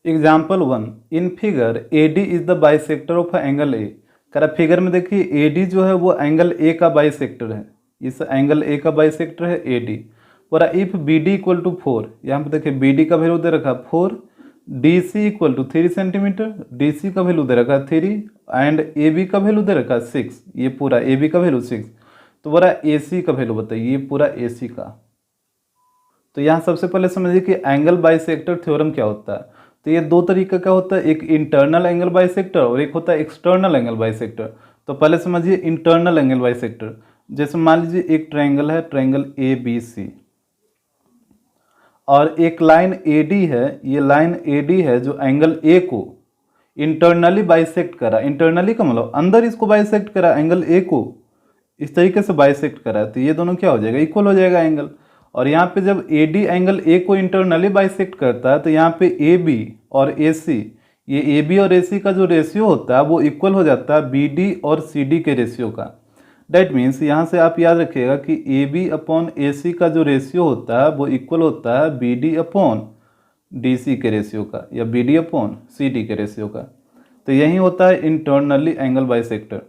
Example 1, in figure AD is the bisector of angle ए। कह रहा figure में देखिए AD जो है वो एंगल ए का बाइसेक्टर है, इस एंगल ए का बाइसेक्टर है AD। बोला इफ BD इक्वल टू 4, यहाँ पे देखिए BD का वैल्यू दे रखा 4, DC equal to 3 centimetre, DC का वैल्यू दे रखा 3 एंड AB का वैल्यू दे रखा 6, ये पूरा AB का वैल्यू 6। तो बोला AC का वैल्यू बताइए, ये पूरा AC का। तो यहाँ सबसे पहले समझिए कि एंगल बाइसेक्टर थ्योरम क्या होता है। तो ये दो तरीका का होता है, एक इंटरनल एंगल बाइसेक्टर और एक होता है एक्सटर्नल एंगल बाइसेक्टर। तो पहले समझिए इंटरनल एंगल बाइसेक्टर। जैसे मान लीजिए एक ट्रायंगल है, ट्रायंगल ABC, और एक लाइन AD है, ये लाइन AD है जो एंगल A को इंटरनली बाइसेक्ट करा। इंटरनली का मतलब अंदर इसको बाइसेक्ट करा, एंगल A को इस तरीके से बाइसेक्ट करा, तो ये दोनों क्या हो जाएगा, इक्वल हो जाएगा एंगल। और यहाँ पे जब AD एंगल A को इंटरनली बाइसेक्ट करता है तो यहाँ पे AB और AC, ये AB और AC का जो रेशियो होता है वो इक्वल हो जाता है BD और CD के रेशियो का। डैट मीन्स यहाँ से आप याद रखिएगा कि AB अपॉन AC का जो रेशियो होता है वो इक्वल होता है BD अपॉन DC के रेशियो का, या BD अपॉन CD के रेशियो का। तो यही होता है इंटरनली एंगल बाइसेक्टर।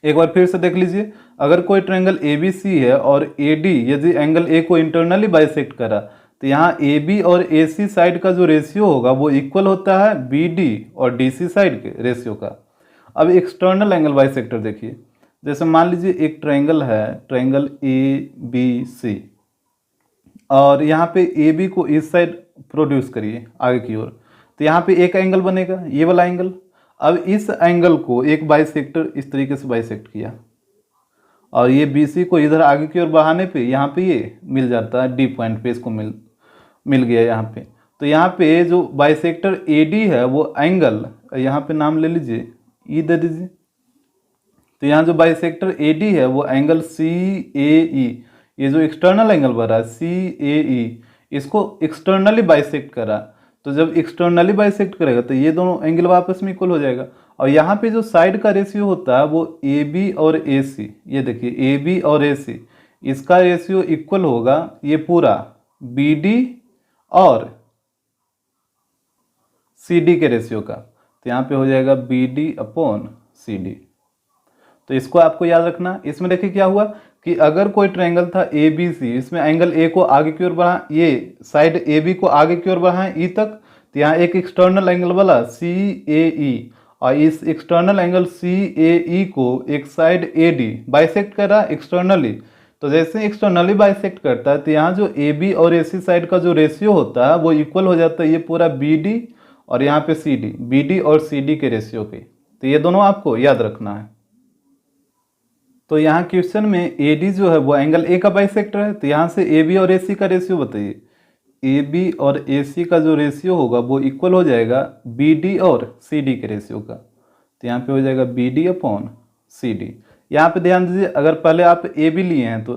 एक बार फिर से देख लीजिए, अगर कोई ट्रायंगल ABC है और AD यदि एंगल A को इंटरनली बाइसेक्ट करा तो यहाँ AB और AC साइड का जो रेशियो होगा वो इक्वल होता है BD और DC साइड के रेशियो का। अब एक्सटर्नल एंगल बाइसेक्टर देखिए, जैसे मान लीजिए एक ट्रायंगल है, ट्रायंगल ABC, और यहाँ पे AB को इस साइड प्रोड्यूस करिए आगे की ओर, तो यहाँ पे एक एंगल बनेगा, ये वाला एंगल। अब इस एंगल को एक बाइसेक्टर इस तरीके से बाइसेक्ट किया, और ये BC को इधर आगे की ओर बढ़ाने पे यहाँ पे ये मिल जाता है D पॉइंट पे, इसको मिल गया यहाँ पे। तो यहाँ पे जो बाइसेक्टर AD है वो एंगल, यहाँ पे नाम ले लीजिए, E दे दीजिए। तो यहाँ जो बाइसेक्टर AD है वो एंगल CAE, ये जो एक्सटर्नल एंगल बना है CAE, इसको एक्सटर्नली बाइसेक्ट करा। तो जब एक्सटर्नली बाइसेक्ट करेगा तो ये दोनों एंगल आपस में इक्वल हो जाएगा। और यहाँ पे जो साइड का रेशियो होता है वो AB और AC, ये देखिए AB और AC, इसका रेशियो इक्वल होगा ये पूरा BD और CD के रेशियो का। तो यहाँ पे हो जाएगा BD अपॉन CD। तो इसको आपको याद रखना। इसमें देखिए क्या हुआ कि अगर कोई ट्रायंगल था ABC, इसमें एंगल A को आगे की ओर बढ़ा, ये साइड AB को आगे की ओर बढ़ाएं E तक, तो यहाँ एक एक्सटर्नल एंगल वाला CAE, और इस एक्सटर्नल एंगल CAE को एक साइड AD बाइसेक्ट करा एक्सटर्नली। तो जैसे एक्सटर्नली बाइसेक्ट करता है तो यहाँ जो AB और AC साइड का जो रेशियो होता है वो इक्वल हो जाता है ये पूरा BD और यहाँ पे CD, BD और CD के रेशियो के। तो ये दोनों आपको याद रखना है। तो यहाँ क्वेश्चन में AD जो है वो एंगल A का बाइसेक्टर है, तो यहाँ से AB और AC का रेशियो बताइए। AB और AC का जो रेशियो होगा वो इक्वल हो जाएगा BD और CD के रेशियो का। तो यहाँ पे हो जाएगा BD अपॉन CD। यहाँ पे ध्यान दीजिए, अगर पहले आप AB लिए हैं तो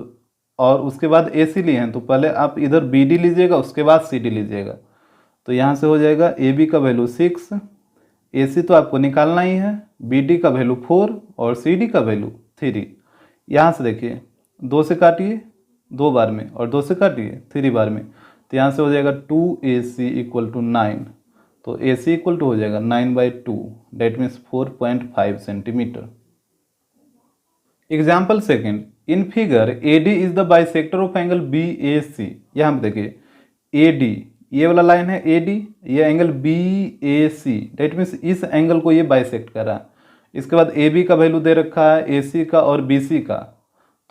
और उसके बाद AC लिए हैं तो पहले आप इधर BD लीजिएगा उसके बाद CD लीजिएगा। तो यहाँ से हो जाएगा AB का वैल्यू 6, AC तो आपको निकालना ही है, BD का वैल्यू 4 और CD का वैल्यू 3। यहाँ से देखिए 2 से काटिए 2 बार में और 2 से काटिए 3 बार में, तो यहाँ से हो जाएगा 2AC इक्वल टू 9। तो AC इक्वल टू हो जाएगा 9/2, that means 4.5 centimetre. Example second, in figure AD is the bisector of angle BAC। यहाँ पे देखिए AD, ये वाला लाइन है AD, ये एंगल BAC, डेट मीन्स इस एंगल को ये बाइसेक्ट करा। इसके बाद AB का वैल्यू दे रखा है, AC का और BC का।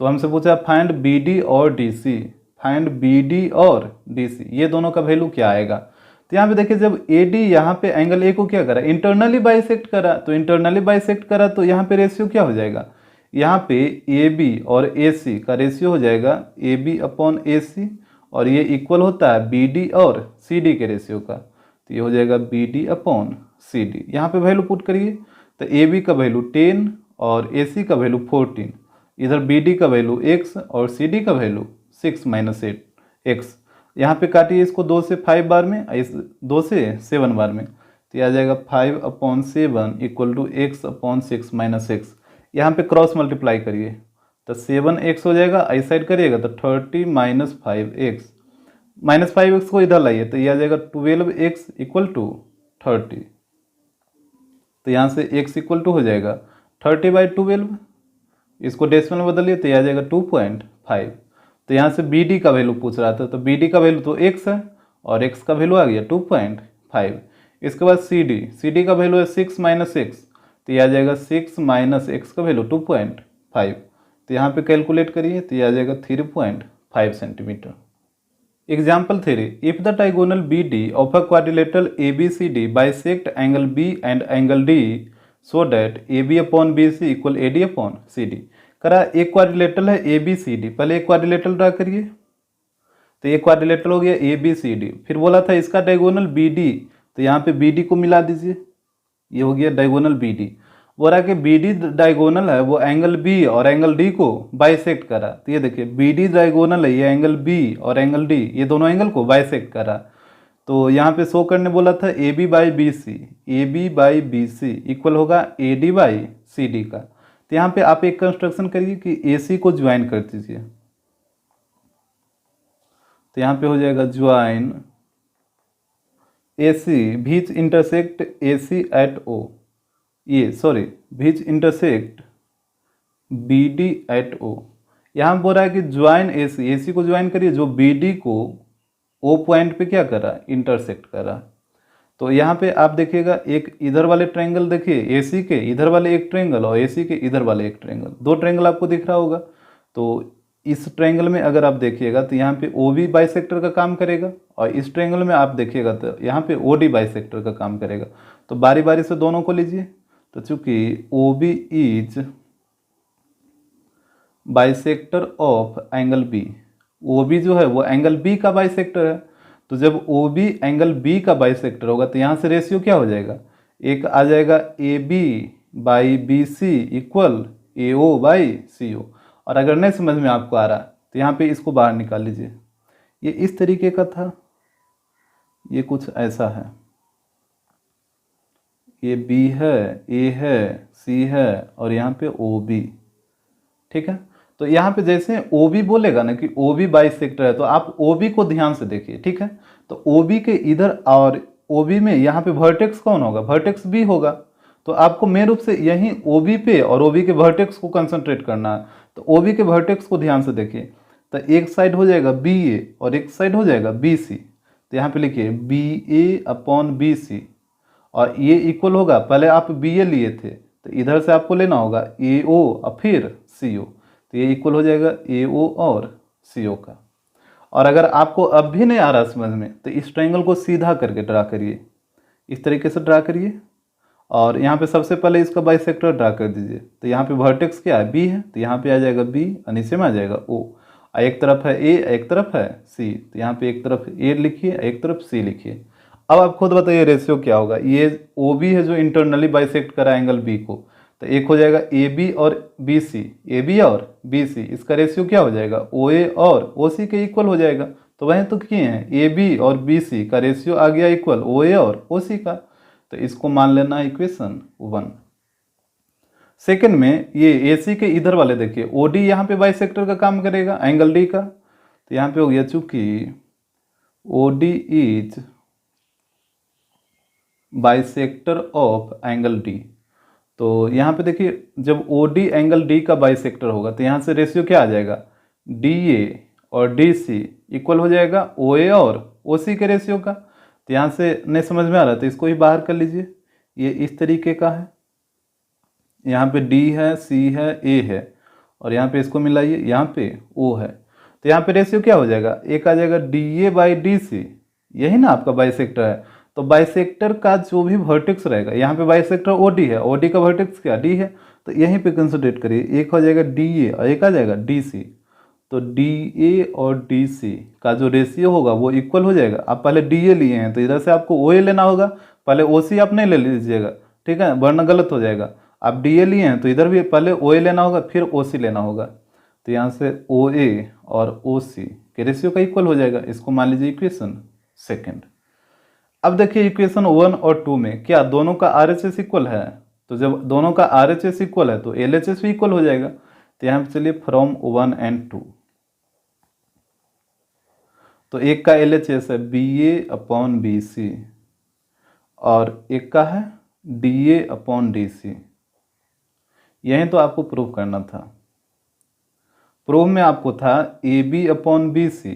तो हमसे पूछा फाइंड BD और DC, फाइंड BD और DC, ये दोनों का वैल्यू क्या आएगा। तो यहाँ पे देखिए जब AD यहाँ पे एंगल A को क्या करा, इंटरनली बाइसेक्ट करा, तो इंटरनली बाइसेक्ट करा तो यहाँ पे रेशियो क्या हो जाएगा, यहाँ पे AB और AC का रेशियो हो जाएगा AB अपॉन AC, और ये इक्वल होता है BD और CD के रेशियो का। तो ये हो जाएगा BD अपॉन CD। यहाँ पे वैल्यू पुट करिए, तो AB का वैल्यू 10 और AC का वैल्यू 14, इधर BD का वैल्यू x और CD का वैल्यू 6 - 8 x। यहाँ पे काटिए इसको 2 से 5 बार में, इस 2 से 7 बार में, तो आ जाएगा 5/7 equal to x upon 6 - x। यहाँ पे क्रॉस मल्टीप्लाई करिए तो 7x हो जाएगा, आई साइड करिएगा तो 30 - 5x। -5x को इधर लाइए तो ये आ जाएगा 12x इक्वल टू 30। तो यहाँ से x इक्वल टू हो जाएगा 30/12। इसको डेसिमल में बदलिए तो ये आ जाएगा 2.5। तो यहाँ से BD का वैल्यू पूछ रहा था, तो BD का वैल्यू तो x है और x का वैल्यू आ गया 2.5। इसके बाद CD का वैल्यू है 6 - x, तो ये आ जाएगा 6 - x का वैल्यू 2.5। तो यहाँ पे कैलकुलेट करिए तो ये आ जाएगा 3.5 centimetre. Example 3, if the trigonal BD of a quadrilateral ABCD bisect angle B and angle D so that AB/BC equal AD/CD। करा एक क्वाड्रिलेटरल है ABCD, पहले एक क्वाड्रिलेटरल ड्रा करिए। तो ये क्वाड्रिलेटरल हो गया ABCD, फिर बोला था इसका डायगोनल BD, तो यहाँ पे BD को मिला दीजिए, ये हो गया डायगोनल BD। बोला कि BD डायगोनल है वो एंगल B और एंगल D को बाइसेक्ट करा। तो ये देखिए BD डायगोनल है, ये एंगल B और एंगल D ये दोनों एंगल को बाइसेक्ट करा। तो यहाँ पे शो करने बोला था AB/BC इक्वल होगा AD/CD का। तो यहाँ पे आप एक कंस्ट्रक्शन करिए कि AC को ज्वाइन कर दीजिए। तो यहाँ पे हो जाएगा ज्वाइन AC बीच इंटरसेक्ट AC एट O, ये सॉरी बीच इंटरसेक्ट BD एट O। यहाँ बोल रहा है कि ज्वाइन AC को ज्वाइन करिए जो BD को O पॉइंट पे क्या करा, इंटरसेक्ट करा। तो यहाँ पे आप देखिएगा एक इधर वाले ट्रायंगल देखिए AC के इधर वाले एक ट्रायंगल और AC के इधर वाले एक ट्रायंगल, दो ट्रायंगल आपको दिख रहा होगा। तो इस ट्रायंगल में अगर आप देखिएगा तो यहाँ पे OB बाइसेक्टर का काम करेगा और इस ट्रायंगल में आप देखिएगा तो यहाँ पे OD बाइसेक्टर का काम करेगा। तो बारी बारी से दोनों को लीजिए। तो चूंकि OB is bisector of angle B, OB जो है वो एंगल B का बाइसेक्टर है। तो जब OB एंगल B का बाइसेक्टर होगा तो यहाँ से रेशियो क्या हो जाएगा, एक आ जाएगा AB/BC इक्वल AO/CO। और अगर नहीं समझ में आपको आ रहा तो यहाँ पे इसको बाहर निकाल लीजिए। ये इस तरीके का था, ये कुछ ऐसा है, ये B है, A है, C है और यहाँ पे OB, ठीक है। तो यहाँ पे जैसे OB बोलेगा ना कि OB बाइसेक्टर है तो आप OB को ध्यान से देखिए, ठीक है। तो OB के इधर और OB में यहाँ पे वर्टेक्स कौन होगा, वर्टेक्स B होगा। तो आपको मेन रूप से यहीं OB पे और OB के वर्टेक्स को कंसंट्रेट करना है। तो OB के वर्टेक्स को ध्यान से देखिए। तो एक साइड हो जाएगा BA और एक साइड हो जाएगा BC। तो यहाँ पे लिखिए BA/BC और ये इक्वल होगा, पहले आप BA लिए थे तो इधर से आपको लेना होगा AO और फिर CO। तो ये इक्वल हो जाएगा AO और CO का। और अगर आपको अब भी नहीं आ रहा समझ में तो इस ट्रायंगल को सीधा करके ड्रा करिए, इस तरीके से ड्रा करिए और यहाँ पे सबसे पहले इसका बाइसेक्टर ड्रा कर दीजिए। तो यहाँ पे वर्टेक्स क्या है, B है, तो यहाँ पे आ जाएगा B और नीचे में आ जाएगा O। एक तरफ है A, एक तरफ है C, तो यहाँ पे एक तरफ A लिखिए, एक तरफ C लिखिए। अब आप खुद बताइए रेशियो क्या होगा। ये OB है जो इंटरनली बाइसेक्ट करा एंगल B को, तो एक हो जाएगा AB और BC, AB और BC, इसका रेशियो क्या हो जाएगा, OA और OC के इक्वल हो जाएगा। तो वहीं तो किए हैं, AB और BC का रेशियो आ गया इक्वल OA और OC का। तो इसको मान लेना इक्वेशन 1। सेकंड में ये AC के इधर वाले देखिए OD यहाँ पे बाइसेक्टर का काम करेगा एंगल D का। तो यहाँ पे हो गया चूंकि OD is bisector of angle D। तो यहाँ पे देखिए जब OD एंगल D का बाइसेक्टर होगा तो यहाँ से रेशियो क्या आ जाएगा, DA और DC इक्वल हो जाएगा OA और OC के रेशियो का। तो यहाँ से नहीं समझ में आ रहा तो इसको ही बाहर कर लीजिए। ये इस तरीके का है, यहाँ पे D है, C है, A है और यहाँ पे इसको मिलाइए, यहाँ पे O है। तो यहाँ पे रेशियो क्या हो जाएगा, एक आ जाएगा DA/DC, यही ना आपका बाइसेक्टर है। तो बाइसेक्टर का जो भी वर्टेक्स रहेगा, यहाँ पे बाइसेक्टर OD है, OD का वर्टेक्स क्या D है, तो यहीं पे कंसंट्रेट करिए। एक हो जाएगा DA और एक आ जाएगा DC। तो DA और DC का जो रेशियो होगा वो इक्वल हो जाएगा। आप पहले DA लिए हैं तो इधर से आपको OA लेना होगा, पहले OC आप नहीं ले लीजिएगा, ठीक है, वरना गलत हो जाएगा। आप DA लिए हैं तो इधर भी पहले OA लेना होगा फिर OC लेना होगा। तो यहाँ से OA और OC के रेशियो का इक्वल हो जाएगा। इसको मान लीजिए इक्वेशन सेकेंड। अब देखिए इक्वेशन 1 और 2 में क्या दोनों का RHS इक्वल है, तो जब दोनों का RHS इक्वल है तो LHS भी इक्वल हो जाएगा। तो यहाँ पे चलिए फ्रॉम 1 and 2। तो एक का LHS है BA/BC और एक का है DA/DC। यही तो आपको प्रूव करना था। प्रूव में आपको था AB/BC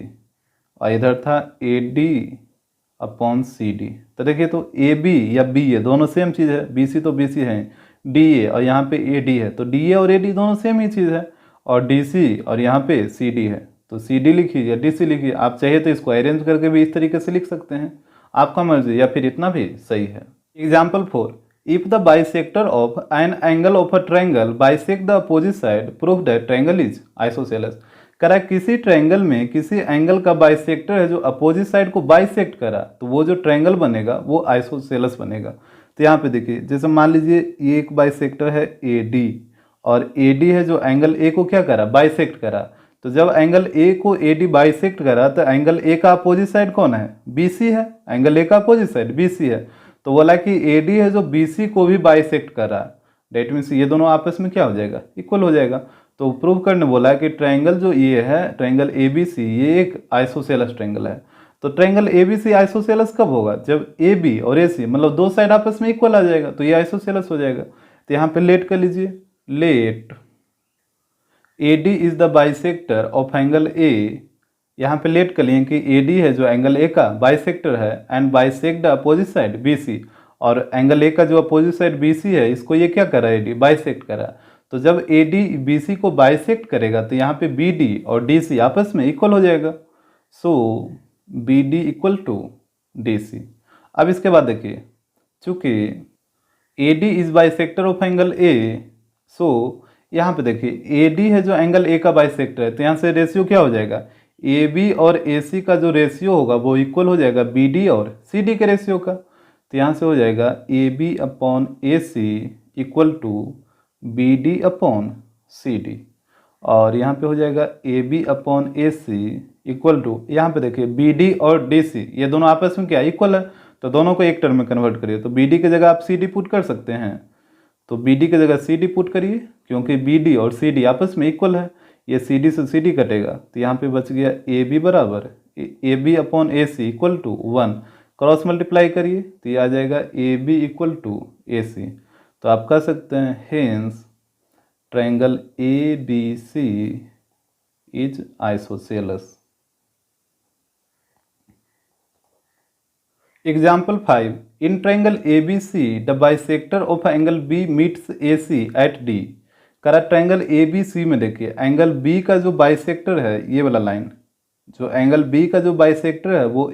और इधर था AD/CD। तो देखिए, तो AB या BA दोनों सेम चीज़ है, BC तो BC है, DA और यहाँ पे AD है, तो DA और AD दोनों सेम ही चीज़ है, और DC और यहाँ पे CD है, तो CD लिखिए या DC लिखिए। आप चाहिए तो इसको अरेंज करके भी इस तरीके से लिख सकते हैं, आपका मर्जी, या फिर इतना भी सही है। Example 4, if the bisector of an angle of a triangle bisect the opposite side prove that triangle is isosceles. करा किसी ट्रायंगल में किसी एंगल का बाइसेक्टर है जो अपोजिट साइड को बाइसेक्ट करा, तो वो जो ट्रायंगल बनेगा वो आइसोसेलेस बनेगा। तो यहाँ पे देखिए, जैसे मान लीजिए ये एक बाइसेक्टर है AD और AD है जो एंगल A को क्या करा, बाइसेक्ट करा। तो जब एंगल A को AD बाइसेक्ट करा तो एंगल A का अपोजिट साइड कौन है, BC है। एंगल A का अपोजिट साइड BC है, तो बोला कि AD है जो BC को भी बाइसेक्ट कर रहा है। डेट मीन्स ये दोनों आपस में क्या हो जाएगा, इक्वल हो जाएगा। तो प्रूव करने बोला कि ट्रायंगल जो ये है, ट्रायंगल ABC, ये एक आइसोसेलेस ट्रायंगल है। तो ट्रायंगल ABC आइसोसेलेस कब होगा, जब AB और AC मतलब दो साइड आपस में इक्वल आ जाएगा, तो ये आइसोसेलेस हो जाएगा। तो यहाँ पे लेट कर लीजिए, let AD is the bisector of angle A। यहाँ पे लेट कर लिए कि AD है जो एंगल A का बाइसेक्टर है and bisect the opposite side BC, और एंगल A का जो अपोजिट साइड BC है इसको ये क्या करा, AD बाइसेक्ट करा। तो जब AD BC को बाइसेक्ट करेगा तो यहाँ पे BD और DC आपस में इक्वल हो जाएगा। सो BD इक्वल टू DC। अब इसके बाद देखिए, चूंकि AD is bisector of angle A, सो यहाँ पे देखिए AD है जो एंगल A का बाइसेक्टर है, तो यहाँ से रेशियो क्या हो जाएगा, AB और AC का जो रेशियो होगा वो इक्वल हो जाएगा BD और CD के रेशियो का। तो यहाँ से हो जाएगा AB/AC इक्वल टू BD/CD, और यहाँ पे हो जाएगा AB/AC इक्वल टू, यहाँ पे देखिए BD और DC ये दोनों आपस में क्या इक्वल है, तो दोनों को एक टर्म में कन्वर्ट करिए। तो BD की जगह आप CD पुट कर सकते हैं, तो BD की जगह CD पुट करिए, क्योंकि BD और CD आपस में इक्वल है। ये CD से CD कटेगा, तो यहाँ पे बच गया AB बराबर AB/AC equal to 1, cross multiply करिए तो ये आ जाएगा AB इक्वल टू AC। तो आप कह सकते हैं hence triangle ABC is isosceles. Example 5, in triangle ABC the bisector of angle B meets AC at D। करा ट्रायंगल ABC में देखिए एंगल B का जो बाइसेक्टर है, ये वाला लाइन जो एंगल B का जो बाइसेक्टर है वो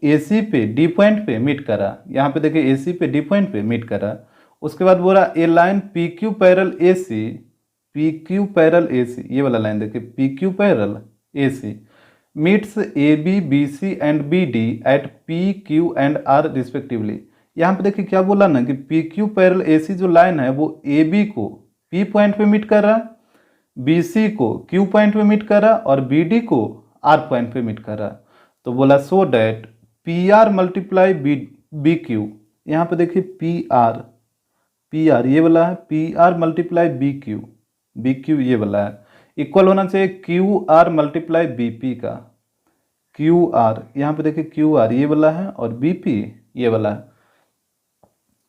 AC पे D पॉइंट पे मीट करा। यहाँ पे देखिए AC पे D पॉइंट पे मीट करा। उसके बाद बोला a line PQ parallel AC, ये वाला लाइन देखिए PQ parallel AC meets AB, BC and BD at P, Q and R respectively. यहाँ पे देखिए क्या बोला ना कि PQ पैरेलल AC जो लाइन है वो AB को P पॉइंट पे मीट कर रहा, BC को Q पॉइंट पे मीट कर रहा और BD को R पॉइंट पे मीट कर रहा। तो बोला so that PR multiply BQ, यहाँ पे देखिए PR ये वाला है, PR मल्टीप्लाई BQ ये वाला है, इक्वल होना चाहिए QR मल्टीप्लाई BP का। QR यहाँ पे देखिए QR ये वाला है और BP ये वाला है।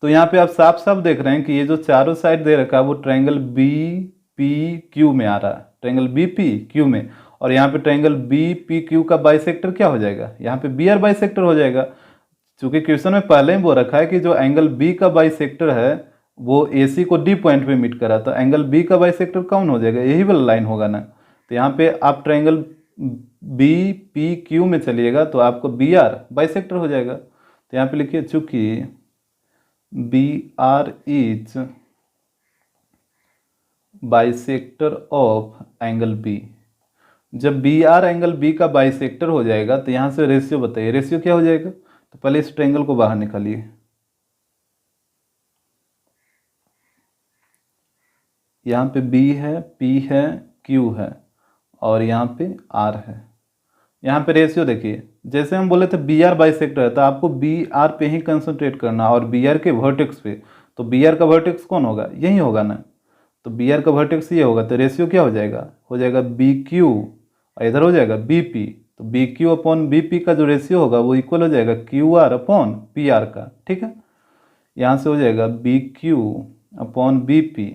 तो यहाँ पे आप साफ साफ देख रहे हैं कि ये जो चारों साइड दे रखा है वो ट्रायंगल BPQ में आ रहा है, ट्रायंगल BPQ में। और यहाँ पे ट्रायंगल BPQ का बाइसेक्टर क्या हो जाएगा, यहाँ पे BR बाइसेक्टर हो जाएगा। चूंकि क्वेश्चन में पहले ही वो रखा है कि जो एंगल B का बाइसेक्टर है वो AC को D पॉइंट पे मीट करा, तो एंगल B का बाइसेक्टर कौन हो जाएगा, यही वाला लाइन होगा ना। तो यहाँ पे आप ट्रायंगल BPQ में चलिएगा तो आपको BR बाइसेक्टर हो जाएगा। तो यहाँ पे लिखिए चूंकि BR is bisector of angle B, जब BR एंगल B का बाइसेक्टर हो जाएगा तो यहाँ से रेशियो बताइए, रेशियो क्या हो जाएगा। तो पहले इस ट्रायंगल को बाहर निकालिए, यहाँ पे B है, P है, Q है और यहाँ पे R है। यहाँ पे रेशियो देखिए, जैसे हम बोले थे BR बाइसेक्टर है तो आपको BR पे ही कंसंट्रेट करना और BR के वर्टेक्स पे। तो BR का वर्टेक्स कौन होगा, यही होगा ना। तो BR का वर्टेक्स ये होगा, तो रेशियो क्या हो जाएगा BQ और इधर हो जाएगा BP। तो B Q upon B P का जो रेशियो होगा वो इक्वल हो जाएगा Q R upon P R का। ठीक है, यहाँ से हो जाएगा B Q upon B P,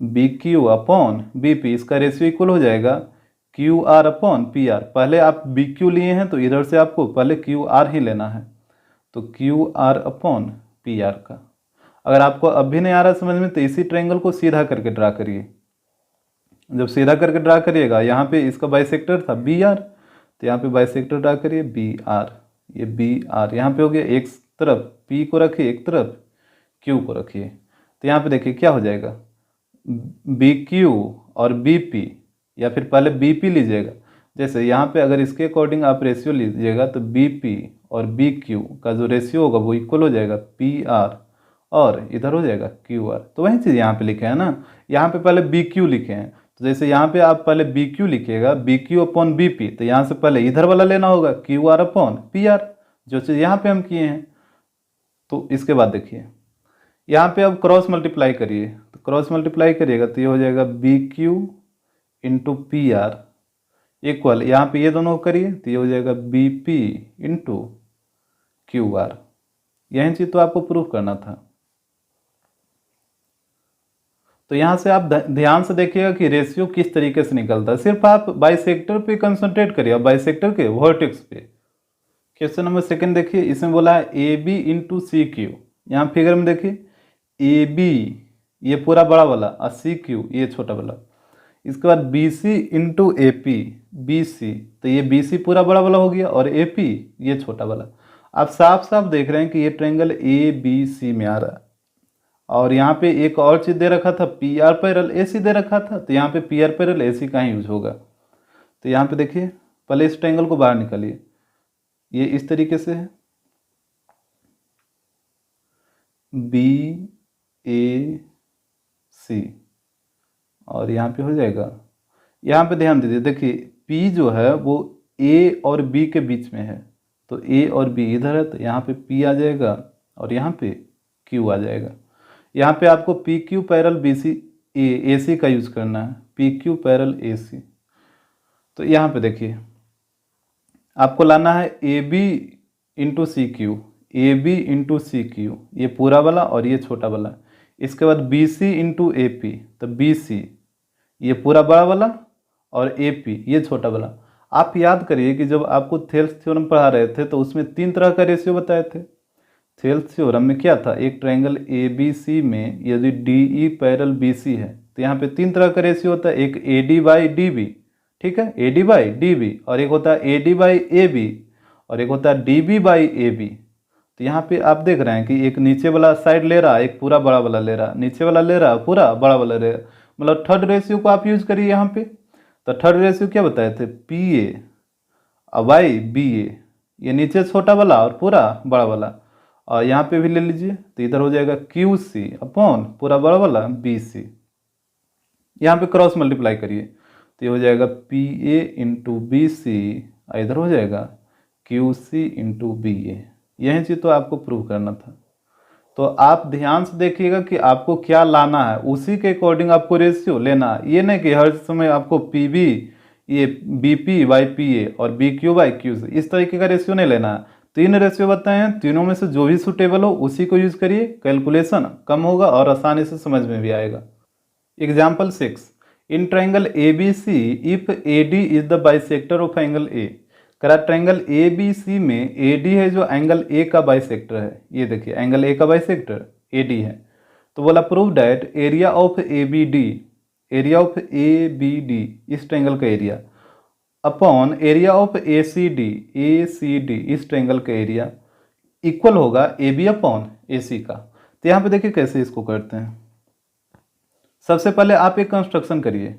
B Q upon B P, इसका रेशियो इक्वल हो जाएगा Q R upon P R. पहले आप बी क्यू लिए हैं तो इधर से आपको पहले क्यू आर ही लेना है, तो Q R upon P R का। अगर आपको अब भी नहीं आ रहा समझ में तो इसी ट्रायंगल को सीधा करके ड्रा करिए। जब सीधा करके ड्रा करिएगा, यहाँ पे इसका बाइसेक्टर था बी आर, तो यहाँ पे बाइसेक्टर ड्रा करिए बी आर, ये बी आर यहाँ पे हो गया, एक तरफ पी को रखिए, एक तरफ क्यू को रखिए। तो यहाँ पे देखिए क्या हो जाएगा, बी क्यू और बी पी, या फिर पहले बी पी लीजिएगा। जैसे यहाँ पे अगर इसके अकॉर्डिंग आप रेशियो लीजिएगा तो बी पी और बी क्यू का जो रेशियो होगा वो इक्वल हो जाएगा पी आर, और इधर हो जाएगा क्यू आर। तो वही चीज़ यहाँ पे लिखे हैं ना, यहाँ पे पहले बी क्यू लिखे हैं, तो जैसे यहाँ पे आप पहले बी क्यू लिखिएगा, B Q upon B P, तो यहाँ से पहले इधर वाला लेना होगा Q R upon P R, जो चीज़ यहाँ पे हम किए हैं। तो इसके बाद देखिए यहाँ पे अब क्रॉस मल्टीप्लाई करिए, तो क्रॉस मल्टीप्लाई करिएगा तो ये हो जाएगा B Q into P R equal, यहाँ पे ये दोनों करिए तो ये हो जाएगा B P into Q R. यही चीज़ तो आपको प्रूफ करना था। तो यहाँ से आप ध्यान से देखिएगा कि रेशियो किस तरीके से निकलता है। सिर्फ आप बाइसेक्टर पे कंसंट्रेट करिए, बाइसेक्टर के वर्टेक्स पे। क्वेश्चन नंबर सेकंड देखिए, इसमें बोला है A B into C Q. यहाँ फिगर में देखिए ए बी ये पूरा बड़ा वाला और सी क्यू ये छोटा वाला। इसके बाद B C into A P, B C, तो ये बी सी पूरा बड़ा वाला हो गया और ए पी ये छोटा वाला। आप साफ साफ देख रहे हैं कि ये ट्रायंगल ए बी सी में आ रहा है। और यहाँ पे एक और चीज़ दे रखा था, पी आर पैरल ए सी दे रखा था, तो यहाँ पे P R parallel A C का ही यूज होगा। तो यहाँ पे देखिए पहले इस ट्रायंगल को बाहर निकालिए, ये इस तरीके से है बी ए सी, और यहाँ पे हो जाएगा, यहाँ पे ध्यान दीजिए, देखिए P जो है वो A और B के बीच में है, तो A और B इधर है, तो यहाँ पे P आ जाएगा और यहाँ पे Q आ जाएगा। यहाँ पे आपको P Q parallel B C A C का यूज़ करना है, P Q parallel A C. तो यहाँ पे देखिए आपको लाना है A B into C Q, A B into C Q, ये पूरा वाला और ये छोटा वाला। इसके बाद B C into A P, तो बी सी ये पूरा बड़ा वाला और ए पी ये छोटा वाला। आप याद करिए कि जब आपको थेल्स थ्योरम पढ़ा रहे थे तो उसमें 3 तरह का रेशियो बताए थे। थेल्स थ्योरम में क्या था, एक ट्रायंगल ए बी सी में यदि D E parallel B C है तो यहाँ पे 3 तरह का रेशियो होता है, एक A D by D B, ठीक है, A D by D B, और एक होता है A D by A B, और एक होता है D B by A B. तो यहाँ पे आप देख रहे हैं कि एक नीचे वाला साइड ले रहा है, एक पूरा बड़ा वाला ले रहा है, नीचे वाला ले रहा है, पूरा बड़ा वाला ले रहा है, मतलब थर्ड रेशियो को आप यूज करिए यहाँ पे। तो थर्ड रेशियो क्या बताए थे, पी ए बाई बी ए, ये नीचे छोटा वाला और पूरा बड़ा वाला, और यहाँ पे भी ले लीजिए तो इधर हो जाएगा क्यू सी अपॉन पूरा बड़ा वाला बी सी। यहाँ पे क्रॉस मल्टीप्लाई करिए तो ये हो जाएगा P A into B C, इधर हो जाएगा Q C into B A. यही चीज़ तो आपको प्रूव करना था। तो आप ध्यान से देखिएगा कि आपको क्या लाना है, उसी के अकॉर्डिंग आपको रेशियो लेना है। ये नहीं कि हर समय आपको पी बी ये B P by P A और B Q by Q C इस तरीके का रेशियो नहीं लेना है। 3 रेशियो बताए हैं, तीनों में से जो भी सूटेबल हो उसी को यूज करिए, कैलकुलेशन कम होगा और आसानी से समझ में भी आएगा। Example 6, in triangle A B C if A D is the bisector of angle A. करा ट्रायंगल ए बी सी में ए डी है जो एंगल ए का बाइसेक्टर है, ये देखिए एंगल ए का बाइसेक्टर ए डी है। तो बोला prove that area of A B D, area of A B D इस ट्रायंगल का area upon area of A C D इस ट्रायंगल का एरिया इक्वल होगा A B upon A C का। तो यहाँ पे देखिए कैसे इसको करते हैं। सबसे पहले आप एक कंस्ट्रक्शन करिए,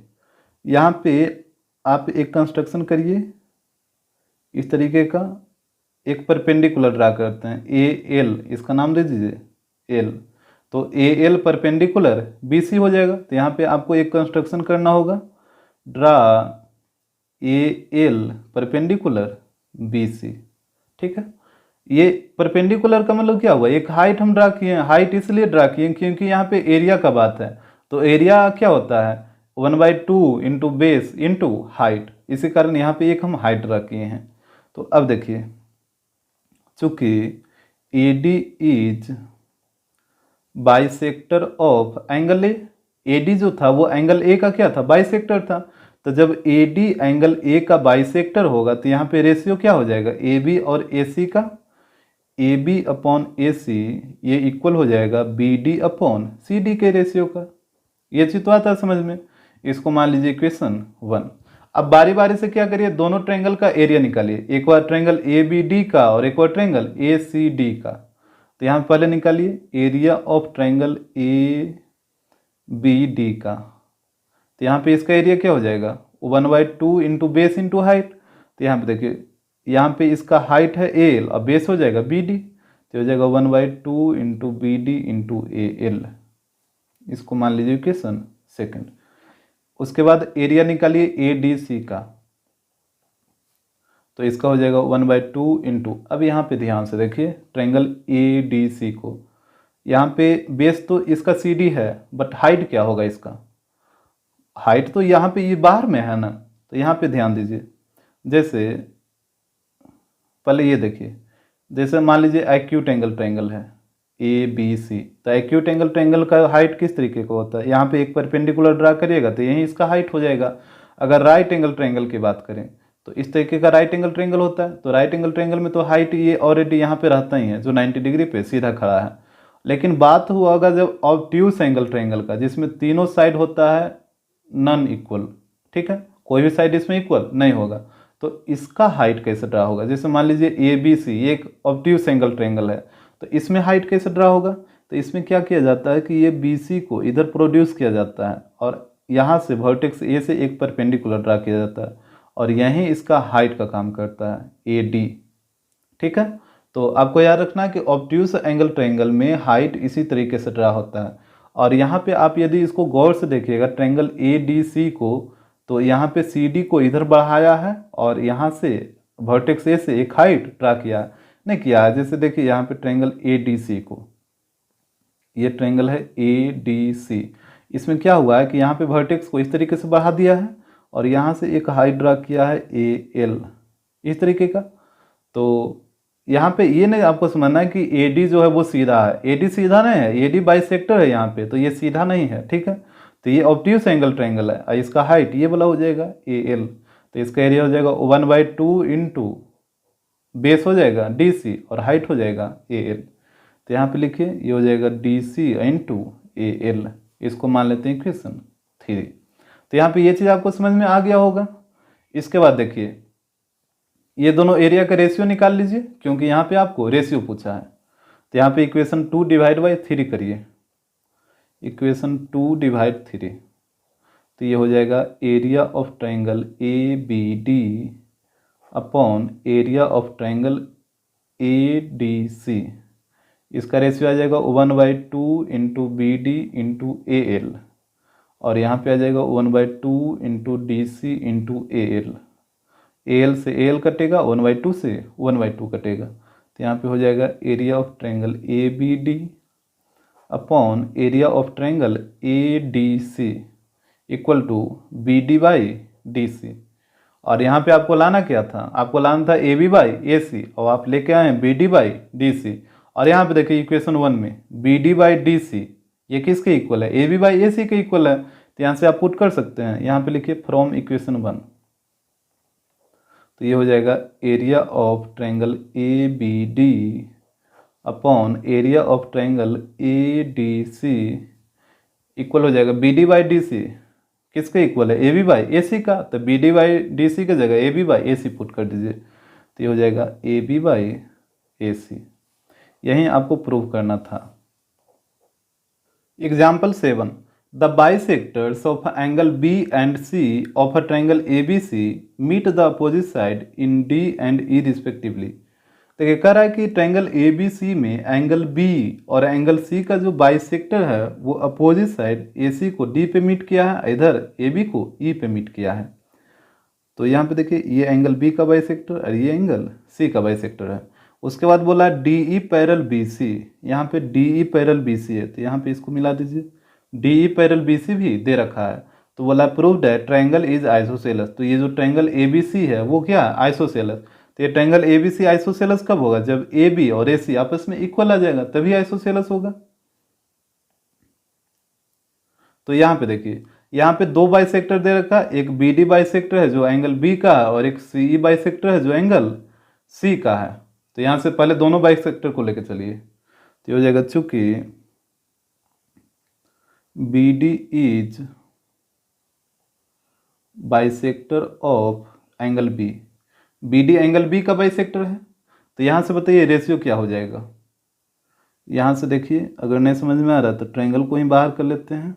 यहाँ पे आप एक कंस्ट्रक्शन करिए इस तरीके का, एक परपेंडिकुलर ड्रा करते हैं ए एल, इसका नाम दे दीजिए एल। तो A L perpendicular B C हो जाएगा। तो यहाँ पे आपको एक कंस्ट्रक्शन करना होगा, draw A L perpendicular B C, ठीक है। ये परपेंडिकुलर का मतलब क्या हुआ, एक हाइट हम ड्रा किए हैं, हाइट इसलिए ड्रा किए क्योंकि यहाँ पे एरिया का बात है। तो एरिया क्या होता है 1/2 इंटू बेस इंटू हाइट, इसी कारण यहाँ पे एक हम हाइट ड्रा किए हैं। तो अब देखिए, चूंकि ए D is bisector of angle A, AD जो था वो एंगल ए का क्या था, बाइसेक्टर था। तो जब AD एंगल ए का बाइसेक्टर होगा तो यहाँ पे रेशियो क्या हो जाएगा, AB और AC का, AB अपॉन AC ये इक्वल हो जाएगा BD अपॉन CD के रेशियो का। ये चीज तो आता है समझ में। इसको मान लीजिए इक्वेशन 1। अब बारी बारी से क्या करिए, दोनों ट्रायंगल का एरिया निकालिए, एक बार ट्रायंगल ABD का और एक बार ट्रायंगल ACD का। तो यहाँ पहले निकालिए एरिया ऑफ ट्रायंगल ABD का। तो यहाँ पे इसका एरिया क्या हो जाएगा, 1/2 इंटू बेस इंटू हाइट। तो यहाँ पे देखिए, यहाँ पे इसका हाइट है AL और बेस हो जाएगा BD, तो हो जाएगा 1/2 इंटू BD इंटू AL। इसको मान लीजिए इक्वेशन 2। उसके बाद एरिया निकालिए ADC का, तो इसका हो जाएगा 1/2 इंटू, अब यहाँ पे ध्यान से देखिए ट्रायंगल ADC को, यहाँ पे बेस तो इसका CD है, बट हाइट क्या होगा इसका, हाइट तो यहाँ पे ये बाहर में है ना। तो यहाँ पे ध्यान दीजिए, जैसे पहले ये देखिए, जैसे मान लीजिए एक्यूट एंगल ट्रायंगल है ABC, तो एक्यूट एंगल ट्रायंगल का हाइट किस तरीके का होता है, यहाँ पे एक परपेंडिकुलर ड्रा करिएगा तो यही इसका हाइट हो जाएगा। अगर राइट एंगल ट्रायंगल की बात करें तो इस तरीके का राइट एंगल ट्रायंगल होता है। तो राइट एंगल ट्रायंगल में तो हाइट ये ऑलरेडी यहाँ पे रहता ही है, जो 90 डिग्री पे सीधा खड़ा है। लेकिन बात हुआ अगर जब ऑब्ट्यूस एंगल ट्रायंगल का, जिसमें तीनों साइड होता है नॉन इक्वल, ठीक है, कोई भी साइड इसमें इक्वल नहीं होगा, तो इसका हाइट कैसे ड्रा होगा। जैसे मान लीजिए ABC ये एक ऑब्ट्यूस एंगल ट्रायंगल है, तो इसमें हाइट कैसे ड्रा होगा। तो इसमें क्या किया जाता है कि ये BC को इधर प्रोड्यूस किया जाता है और यहाँ से वर्टेक्स A से एक परपेंडिकुलर ड्रा किया जाता है और यहीं इसका हाइट का काम करता है AD, ठीक है। तो आपको याद रखना है कि ऑब्ट्यूस एंगल ट्रायंगल में हाइट इसी तरीके से ड्रा होता है। और यहाँ पे आप यदि इसको गौर से देखिएगा ट्रायंगल ADC को, तो यहाँ पे CD को इधर बढ़ाया है और यहाँ से वर्टेक्स A से एक हाइट ड्रा किया है, नहीं किया है। जैसे देखिए यहाँ पे ट्रायंगल ADC को, ये ट्रायंगल है ADC, इसमें क्या हुआ है कि यहाँ पे वर्टेक्स को इस तरीके से बढ़ा दिया है और यहाँ से एक हाइट ड्रा किया है AL इस तरीके का। तो यहाँ पे ये नहीं आपको समझना है कि AD जो है वो सीधा है, AD सीधा नहीं है, AD बाइसेक्टर है यहाँ पे, तो ये सीधा नहीं है, ठीक है। तो ये ऑब्ट्यूस एंगल ट्रायंगल है और इसका हाइट ये वाला हो जाएगा AL। तो इसका एरिया हो जाएगा 1/2 इंटू बेस हो जाएगा DC और हाइट हो जाएगा AL। तो यहाँ पे लिखिए ये हो जाएगा DC इंटू AL। इसको मान लेते हैं इक्वेशन 3। तो यहाँ पे ये चीज़ आपको समझ में आ गया होगा। इसके बाद देखिए ये दोनों एरिया का रेशियो निकाल लीजिए, क्योंकि यहाँ पे आपको रेशियो पूछा है। तो यहाँ पे इक्वेशन 2 डिवाइड बाई 3 करिए, इक्वेशन 2 डिवाइड 3, तो ये हो जाएगा area of triangle ABD upon area of triangle ADC। इसका रेशियो आ जाएगा 1/2 इंटू BD इंटू AL और यहाँ पे आ जाएगा 1/2 into DC into AL। AL से AL कटेगा, 1/2 से 1/2 कटेगा, तो यहाँ पे हो जाएगा area of triangle ABD upon area of triangle ADC equal to BD by DC। और यहाँ पे आपको लाना क्या था, आपको लाना था AB बाई AC और आप लेके आए हैं BD बाई DC। और यहाँ पे देखिए इक्वेशन 1 में BD बाई DC ये किसके इक्वल है, AB बाई AC के इक्वल है। तो यहाँ से आप पुट कर सकते हैं, यहाँ पे लिखिए फ्रॉम इक्वेशन 1। तो ये हो जाएगा area of triangle ABD upon area of triangle ADC equal हो जाएगा BD बाई DC किसके इक्वल है, AB बाई AC का। तो BD बाई DC की जगह AB बाई AC पुट कर दीजिए, तो ये हो जाएगा AB बाई AC। यही आपको प्रूव करना था। Example 7, the bisectors of angle B and C of a triangle ABC meet the opposite side in D and E respectively. देखिए कह रहा है कि ट्रायंगल ABC में एंगल B और एंगल C का जो बाइसेक्टर है वो अपोजिट साइड AC को D पे मीट किया है, इधर AB को E पे मीट किया है। तो यहाँ पे देखिए ये एंगल B का बाइसेक्टर और ये एंगल C का बाइसेक्टर है। उसके बाद बोला DE पैरेलल BC, यहाँ पे DE पैरेलल BC है, तो यहाँ पे इसको मिला दीजिए। DE पैरेलल BC भी दे रखा है, तो बोला प्रूव्ड है ट्रायंगल इज आइसोसेलस। तो ये जो ट्रायंगल ए बी सी है वो क्या है, आइसोसेलस। तो ये triangle A B C isosceles कब होगा, जब ए बी और ए सी आपस में इक्वल आ जाएगा तभी आइसोसेलस होगा। तो यहाँ पे देखिए, यहाँ पे दो बाइसेक्टर दे रखा, एक बी डी बाइसेक्टर है जो एंगल बी का है और एक सी ई बाइसेक्टर है जो एंगल सी का है। तो यहाँ से पहले दोनों बाइसेक्टर को लेकर चलिए, तो ये हो जाएगा चूंकि B D is bisector of angle B, B D angle B का बाइसेक्टर है। तो यहाँ से बताइए रेशियो क्या हो जाएगा। यहाँ से देखिए, अगर नहीं समझ में आ रहा तो ट्रायंगल को ही बाहर कर लेते हैं।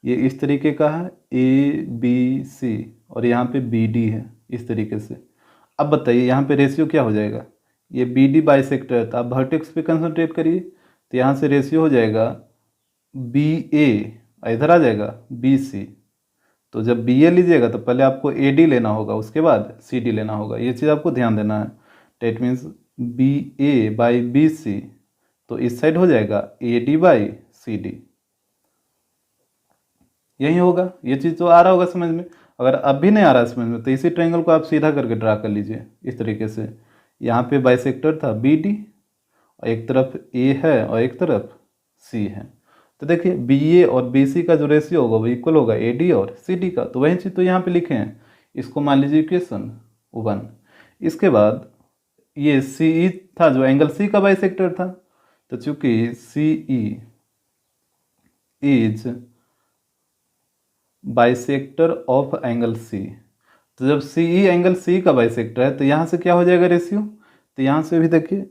ये इस तरीके का है ए बी सी और यहाँ पे बी डी है इस तरीके से। अब बताइए यहाँ पे रेशियो क्या हो जाएगा, ये बी डी बाइसेक्टर है तो आप वर्टेक्स पे कंसंट्रेट करिए। तो यहाँ से रेशियो हो जाएगा बी ए, इधर आ जाएगा बी सी। तो जब बी ए लीजिएगा तो पहले आपको ए डी लेना होगा, उसके बाद सी डी लेना होगा, ये चीज़ आपको ध्यान देना है। That means B A by B C, तो इस साइड हो जाएगा A D by C D, यही होगा। ये चीज़ तो आ रहा होगा समझ में। अगर अब भी नहीं आ रहा है समझ में तो इसी ट्रायंगल को आप सीधा करके ड्रा कर लीजिए इस तरीके से। यहाँ पे बाइसेक्टर था बी डी, और एक तरफ ए है और एक तरफ सी है। तो देखिए बी ए और बी सी का जो रेशियो होगा वो इक्वल होगा ए डी और सी डी का। तो वही चीज़ तो यहाँ पे लिखे हैं, इसको मान लीजिए इक्वेशन 1। इसके बाद ये सी ई था जो एंगल सी का बाइसेक्टर था, तो चूंकि C E is bisector of angle C, तो जब सी ई एंगल सी का बाइसेक्टर है तो यहाँ से क्या हो जाएगा रेशियो। तो यहाँ से भी देखिए,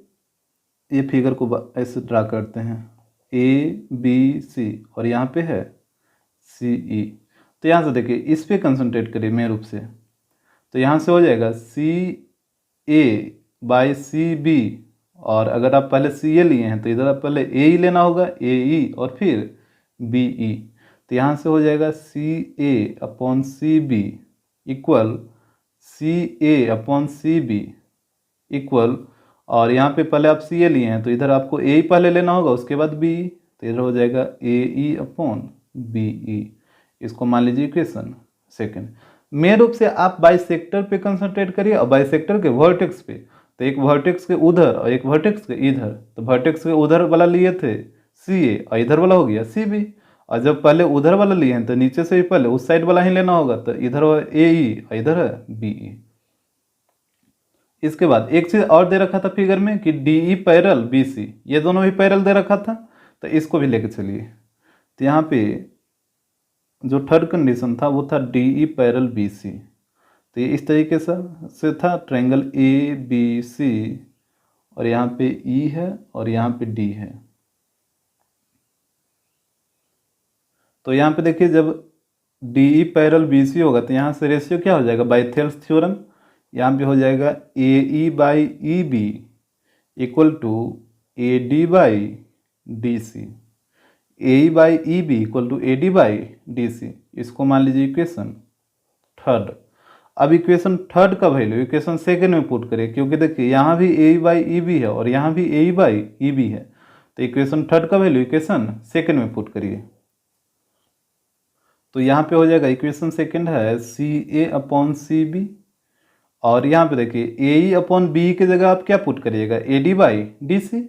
ये फिगर को ऐसे ड्रा करते हैं, ए बी सी और यहाँ पे है सी ई। तो यहाँ से देखिए इस पे कंसंट्रेट करिए मेन रूप से। तो यहाँ से हो जाएगा C A by C B, और अगर आप पहले सी ए लिए हैं तो इधर आप पहले ए ई लेना होगा, ए ई और फिर बी ई। तो यहाँ से हो जाएगा C A upon C B equal C A upon C B equal, और यहाँ पे पहले आप सी ए लिए हैं तो इधर आपको ए ही पहले लेना होगा उसके बाद बी ई। तो इधर हो जाएगा A E upon B E, इसको मान लीजिए इक्वेशन 2। मेन रूप से आप बाइसेक्टर पे कंसंट्रेट करिए और बाइसेक्टर के वर्टेक्स पे। तो एक वर्टेक्स के उधर और एक वर्टेक्स के इधर, तो वर्टेक्स के उधर वाला लिए थे सी ए और इधर वाला हो गया सी बी। और जब पहले उधर वाला लिए हैं तो नीचे से भी पहले उस साइड वाला ही लेना होगा, तो इधर ए ई और इधर है बी ई। इसके बाद एक चीज और दे रखा था फिगर में कि D E parallel B C, ये दोनों भी पैरल दे रखा था, तो इसको भी लेके चलिए। तो यहाँ पे जो थर्ड कंडीशन था वो था D E parallel B C. तो ये इस तरीके से था ट्रायंगल ए बी सी, और यहाँ पे ई है और यहाँ पे डी है। तो यहाँ पे देखिए जब D E parallel B C होगा तो यहाँ से रेशियो क्या हो जाएगा, बाय थेल्स थ्योरम यहाँ पे हो जाएगा A E by E B equal to A D by D C, A E by E B equal to A D by D C. इसको मान लीजिए इक्वेशन 3। अब इक्वेशन 3 का वैल्यू इक्वेशन 2 में पुट करें, क्योंकि देखिए यहाँ भी ए ई बाई ई बी है और यहाँ भी ए ई बाई ई बी है। तो इक्वेशन 3 का वैल्यू इक्वेशन 2 में पुट करिए। तो यहाँ पे हो जाएगा इक्वेशन 2 है C A upon C B, और यहाँ पे देखिए ए ई अपॉन बी की जगह आप क्या पुट करिएगा, A D by D C.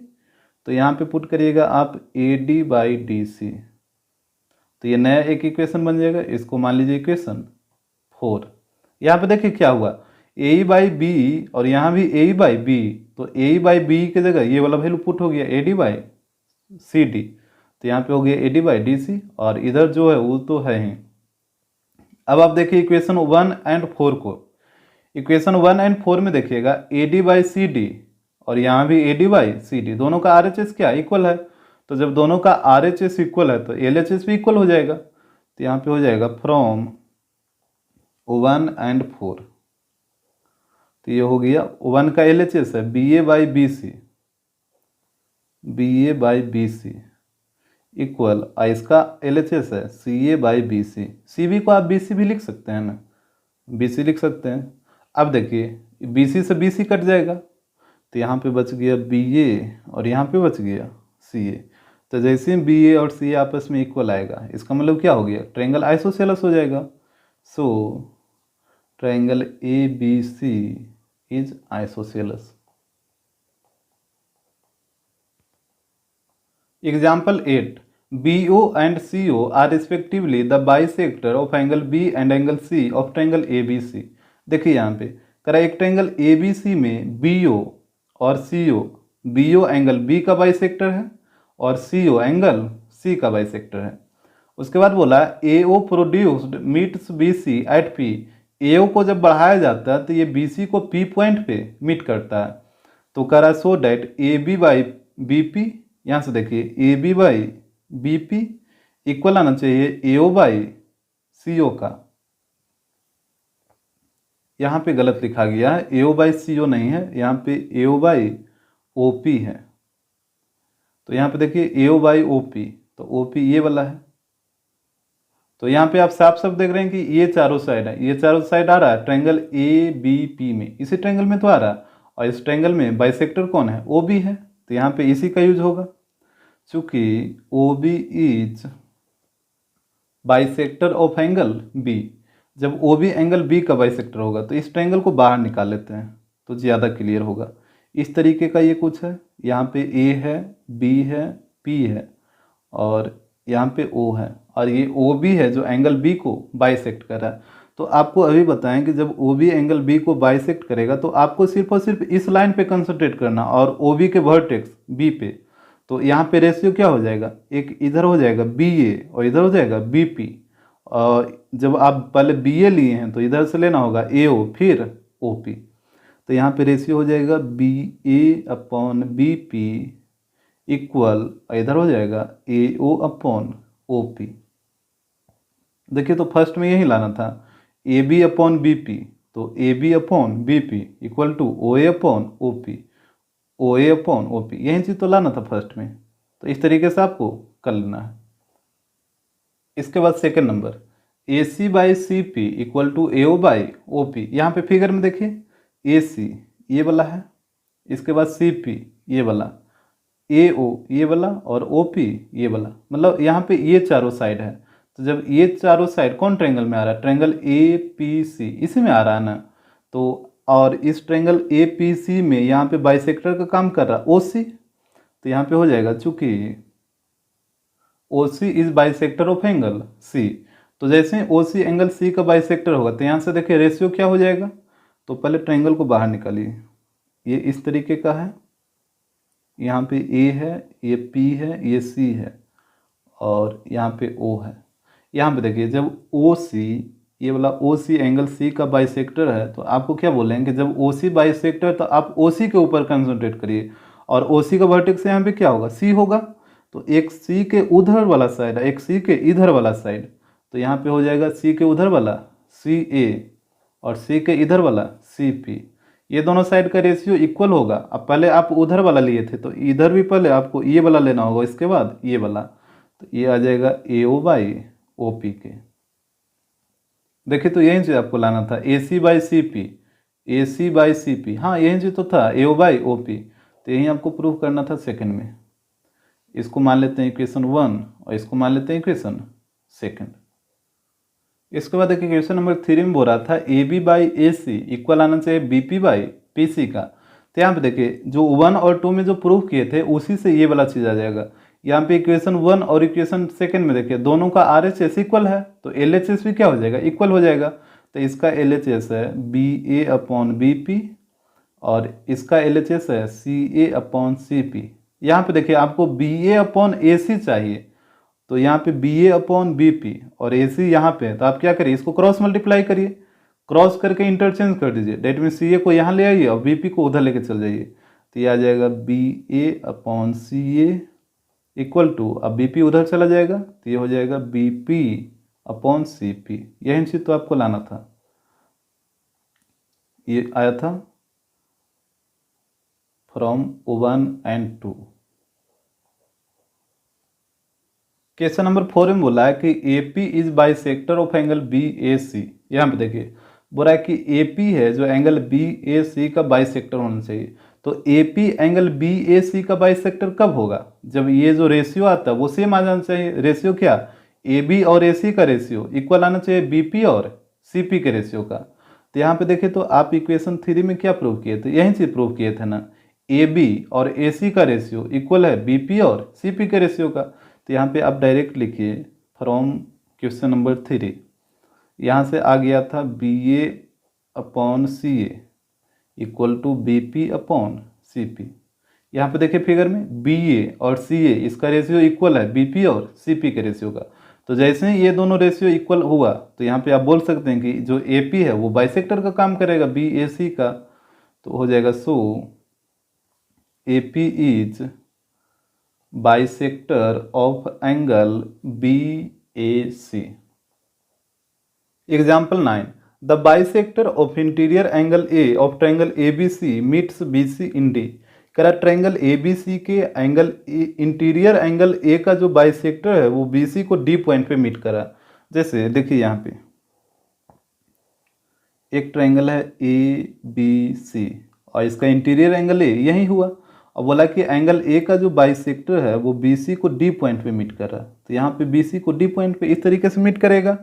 तो यहाँ पे पुट करिएगा आप A D by D C. तो ये नया एक इक्वेशन बन जाएगा, इसको मान लीजिए इक्वेशन 4। यहाँ पे देखिए क्या हुआ, ए ई बाई बी और यहाँ भी ए ई बाई बी, तो ए ई बाई बी की जगह ये वाला वैल्यू पुट हो गया A D by C D. तो यहाँ पे हो गया A D by D C, और इधर जो है वो तो है ही। अब आप देखिए इक्वेशन 1 और 4 को, इक्वेशन 1 और 4 में देखिएगा A D by C D और यहाँ भी A D by C D, दोनों का आर एच एस क्या इक्वल है। तो जब दोनों का आर एच एस इक्वल है तो एल एच एस भी इक्वल हो जाएगा। तो यहाँ पे हो जाएगा फ्रॉम 1 और 4। तो ये हो गया 1 का एल एच एस है B A by B C, B A by B C equal, इसका एल एच एस है C A by B C. C B को आप बी सी भी लिख सकते हैं ना, बी सी लिख सकते हैं। अब देखिए बी सी से बी सी कट जाएगा, तो यहाँ पे बच गया बी ए और यहाँ पे बच गया सी ए। तो जैसे ही बी ए और सी आपस में इक्वल आएगा, इसका मतलब क्या हो गया, ट्रायंगल आइसोसेलेस हो जाएगा। So triangle A B C is isosceles. Example 8, BO and CO are respectively the bisector of angle B and angle C of triangle ABC। देखिए यहाँ पे करा एक ट्रायंगल ABC में BO और CO, BO एंगल B का bisector है और CO एंगल C का बाइसेक्टर है। उसके बाद बोला AO produced meets BC at P। AO को जब बढ़ाया जाता है तो ये BC को P पॉइंट पे मीट करता है। तो करा so that AB by BP, यहाँ से देखिए A B by B P equal आना चाहिए ए ओ बाई सी ओ का। यहाँ पे गलत लिखा गया है, ए ओ बाई सी ओ नहीं है, यहाँ पे ए ओ बाई ओ पी है। तो यहाँ पे देखिए ए ओ बाई ओ पी, तो ओ पी ये वाला है। तो यहाँ पे आप साफ साफ देख रहे हैं कि ये चारों साइड है, ये चारों साइड आ रहा है ट्रायंगल ए बी पी में, इसी ट्रायंगल में तो आ रहा है। और इस ट्रायंगल में बाइसेक्टर कौन है, ओ बी है, तो यहाँ पे इसी का यूज होगा। चूंकि O B is bisector of angle B, जब ओ बी एंगल बी का बाइसेक्टर होगा तो इस ट्रायंगल को बाहर निकाल लेते हैं तो ज़्यादा क्लियर होगा। इस तरीके का ये कुछ है, यहाँ पे ए है, बी है, पी है और यहाँ पे ओ है, और ये ओ बी है जो एंगल बी को बाइसेक्ट कर रहा है। तो आपको अभी बताएं कि जब ओ बी एंगल बी को बाइसेक्ट करेगा तो आपको सिर्फ और सिर्फ इस लाइन पे कंसंट्रेट करना और ओ बी के वर्टेक्स बी पे। तो यहाँ पे रेशियो क्या हो जाएगा, एक इधर हो जाएगा बी ए और इधर हो जाएगा बी पी। और जब आप पहले बी ए लिए हैं तो इधर से लेना होगा ए ओ फिर ओ पी। तो यहाँ पे रेशियो हो जाएगा B A upon B P equal, इधर हो जाएगा ए ओ अपॉन ओ पी। देखिए तो फर्स्ट में यही लाना था, A B upon B P, तो A B upon B P equal to O A upon O P, O A upon O P, यही चीज़ तो लाना था फर्स्ट में। तो इस तरीके से आपको कर लेना है। इसके बाद second number, A C by C P equal to A O by O P. यहाँ पे फिगर में देखिए ए सी ये वाला है, इसके बाद सी पी ये वाला, ए ओ ये वाला और ओ पी ये वाला, मतलब यहाँ पे ये चारों साइड है। तो जब ये चारों साइड कौन ट्रायंगल में आ रहा है, ट्रायंगल ए पी सी इसी में आ रहा है ना। तो और इस ट्रायंगल ए पी सी में यहाँ पे बाइसेक्टर का काम कर रहा है ओ सी। तो यहाँ पे हो जाएगा चूंकि O C is bisector of angle C, तो जैसे ही ओ सी एंगल सी का बाइसेक्टर होगा तो यहाँ से देखिए रेशियो क्या हो जाएगा। तो पहले ट्रायंगल को बाहर निकालिए, ये इस तरीके का है, यहाँ पे ए है, ये पी है, ये सी है और यहाँ पे ओ है। यहाँ पे देखिए जब ओ सी ये वाला ओ सी एंगल सी का बाइसेक्टर है तो आपको क्या बोलेंगे, जब ओ सी बाइसेक्टर तो आप ओ सी के ऊपर कंसंट्रेट करिए और ओ सी का वर्टेक्स यहाँ पे क्या होगा, सी होगा। तो एक सी के उधर वाला साइड है, एक सी के इधर वाला साइड, तो यहाँ पे हो जाएगा सी के उधर वाला सी ए और सी के इधर वाला सी पी। ये दोनों साइड का रेशियो इक्वल होगा। अब पहले आप उधर वाला लिए थे तो इधर भी पहले आपको ये वाला लेना होगा, इसके बाद ये वाला, तो ये आ जाएगा ए ओ बाई ओ पी के। देखिए तो यही चीज़ आपको लाना था, A C by C P, A C by C P, हाँ यही चीज़ तो था ए ओ बाई ओ पी। तो यही आपको प्रूव करना था सेकंड में। इसको मान लेते हैं इक्वेशन 1 और इसको मान लेते हैं इक्वेशन सेकंड। इसके बाद देखिए क्वेश्चन नंबर 3 में बोल रहा था A B by A C equal आना चाहिए B P by P C का। तो यहाँ पे देखिए जो 1 और 2 में जो प्रूव किए थे उसी से ये वाला चीज़ आ जाएगा। यहाँ पे इक्वेशन 1 और इक्वेशन सेकंड में देखिए दोनों का आर एच एस इक्वल है, तो एल एच एस भी क्या हो जाएगा, इक्वल हो जाएगा। तो इसका एल एच एस है B A upon B P और इसका एल एच एस है C A upon C P. यहाँ पे देखिए आपको बी ए अपॉन ए सी चाहिए, तो यहाँ पे B A upon B P और ए सी यहाँ पे है, तो आप क्या करिए इसको क्रॉस मल्टीप्लाई करिए, क्रॉस करके इंटरचेंज कर दीजिए। डेट मीन सी ए को यहाँ ले आइए और बी पी को उधर लेके चल जाइए। तो ये आ जाएगा B A upon C A equal to, अब बी पी उधर चला जाएगा तो ये हो जाएगा B P upon C P. यही चीज़ तो आपको लाना था, ये आया था फ्रॉम 1 and 2। क्वेश्चन नंबर 4 में बोला है कि A P is bisector of angle B A C. यहाँ पे देखिए बोला है कि ए पी है जो एंगल बी ए सी का बाइसेक्टर होना चाहिए। तो A P angle B A C का बाइसेक्टर कब होगा, जब ये जो रेशियो आता है वो सेम आ जाना चाहिए। रेशियो क्या, ए बी और ए सी का रेशियो इक्वल आना चाहिए बी पी और सी पी के रेशियो का। तो यहाँ पे देखें तो आप इक्वेशन 3 में क्या प्रूव किए थे, यही चीज़ प्रूव किए थे ना, ए बी और ए सी का रेशियो इक्वल है बी पी और सी पी के रेशियो का। तो यहाँ पे आप डायरेक्ट लिखिए फ्रॉम क्वेश्चन नंबर 3, यहाँ से आ गया था B A upon C A equal to B P upon C P. यहाँ पे देखिए फिगर में बी ए और सी ए इसका रेशियो इक्वल है बी पी और सी पी के रेशियो का। तो जैसे ही ये दोनों रेशियो इक्वल हुआ तो यहाँ पे आप बोल सकते हैं कि जो ए पी है वो बाइसेक्टर का काम करेगा बी ए सी का। तो हो जाएगा so A P is bisector of angle B A C. Example 9, the bisector of interior angle A of triangle A B C meets B C in D. कह रहा triangle A B सी के angle interior angle ए का जो bisector है वो B C को D point पे meet करा। जैसे देखिए यहाँ पे एक ट्रायंगल है ए बी सी और इसका इंटीरियर एंगल ए यही हुआ, और बोला कि एंगल ए का जो बाइसेक्टर है वो बी सी को डी पॉइंट पे मीट कर रहा है। तो यहाँ पे बी सी को डी पॉइंट पे इस तरीके से मीट करेगा।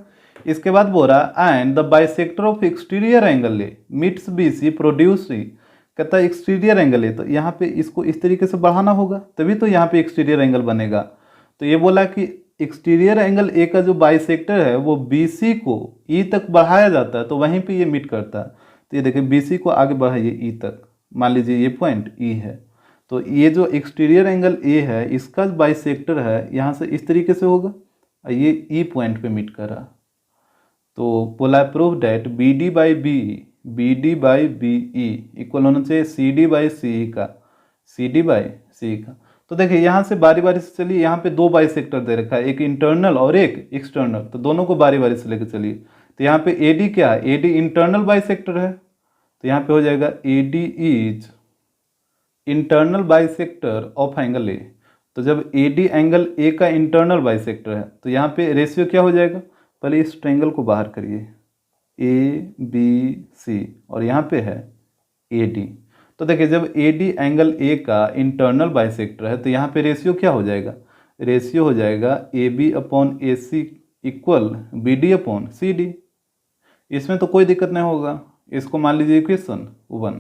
इसके बाद बोल रहा and the bisector of exterior angle A meets B C produce C. कहता है एक्सटीरियर एंगल है तो यहाँ पे इसको इस तरीके से बढ़ाना होगा तभी तो यहाँ पे एक्सटीरियर एंगल बनेगा। तो ये बोला कि एक्सटीरियर एंगल ए का जो बाइसेक्टर है वो बी सी को ई तक बढ़ाया जाता है तो वहीं पे ये मीट करता है। तो ये देखिए बी सी को आगे बढ़ाइए ई तक, मान लीजिए ये पॉइंट ई है, तो ये जो एक्सटीरियर एंगल ए है इसका बाइसेक्टर है यहाँ से इस तरीके से होगा, ये ई पॉइंट पे मीट कर रहा। तो बोला prove that B D by B E equal होना चाहिए सी डी बाई सी का, सी डी बाई सी का। तो देखिए यहाँ से बारी बारी से चलिए, यहाँ पे दो बाइसेक्टर दे रखा है, एक इंटरनल और एक एक्सटर्नल, तो दोनों को बारी बारी से लेकर चलिए। तो यहाँ पे ए डी क्या है, ए डी इंटरनल बाइसेक्टर है, तो यहाँ पे हो जाएगा A D is internal bisector of angle ए। तो जब ए डी एंगल ए का इंटरनल बाइसेक्टर है तो यहाँ पे रेशियो क्या हो जाएगा, पहले इस ट्रायंगल को बाहर करिए ए बी सी और यहाँ पे है ए डी। तो देखिए जब ए डी एंगल ए का इंटरनल बाइसेक्टर है तो यहाँ पे रेशियो क्या हो जाएगा, रेशियो हो जाएगा A B upon A C equal B D upon C D. इसमें तो कोई दिक्कत नहीं होगा, इसको मान लीजिए इक्वेशन 1।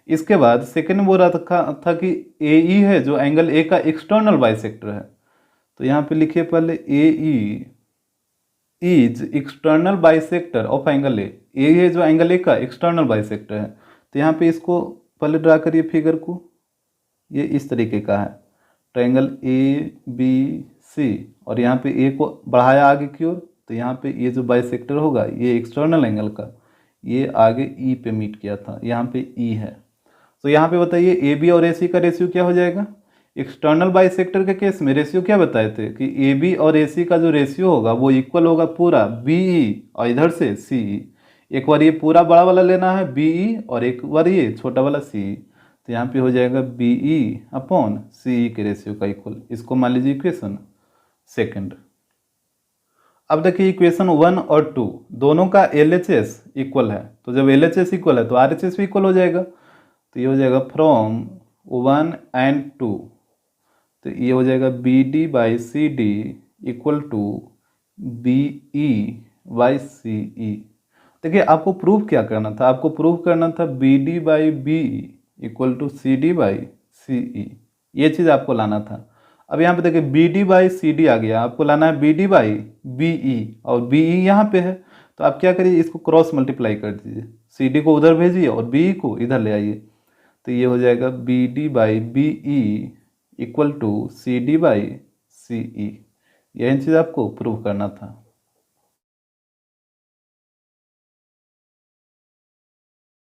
इसके बाद सेकेंड में बोल रहा था कि ए ई है जो एंगल ए का एक्सटर्नल बाइसेक्टर है, तो यहाँ पे लिखिए पहले A E is external bisector of angle A है जो एंगल ए का एक्सटर्नल बाइसेक्टर है। तो यहाँ पे इसको पहले ड्रा करिए फिगर को, ये इस तरीके का है ट्रायंगल ए बी सी और यहाँ पे ए को बढ़ाया आगे की ओर, तो यहाँ पे ये जो बाइसेक्टर होगा ये एक्सटर्नल एंगल का ये आगे ई पे मीट किया था, यहाँ पे ई है। तो यहाँ पे बताइए ए बी और ए सी का रेशियो क्या हो जाएगा। एक्सटर्नल बाइसेक्टर के केस में रेशियो क्या बताए थे कि ए बी और ए सी का जो रेशियो होगा वो इक्वल होगा पूरा बी ई और इधर से सी ई। एक बार ये पूरा बड़ा वाला लेना है बी ई और एक बार ये छोटा वाला सी ई, तो यहाँ पे हो जाएगा बी ई अपॉन सी ई के रेशियो का इक्वल। इसको मान लीजिए इक्वेशन सेकेंड। अब देखिए इक्वेशन 1 और 2 दोनों का एल एच एस इक्वल है, तो जब एल एच एस इक्वल है तो आर एच एस भी इक्वल हो जाएगा। तो ये हो जाएगा फ्रॉम 1 एंड 2, तो ये हो जाएगा B D by C D equal to B E by C E. देखिए आपको प्रूफ क्या करना था, आपको प्रूफ करना था B D by B equal to C D by C E, ये चीज़ आपको लाना था। अब यहाँ पे देखिए B D by C D आ गया, आपको लाना है B D by B E और बी ई यहाँ पे है, तो आप क्या करिए इसको क्रॉस मल्टीप्लाई कर दीजिए, सी डी को उधर भेजिए और बी ई को इधर ले आइए। तो ये हो जाएगा B D by B E equal to C D by C E. यही चीज़ आपको प्रूव करना था।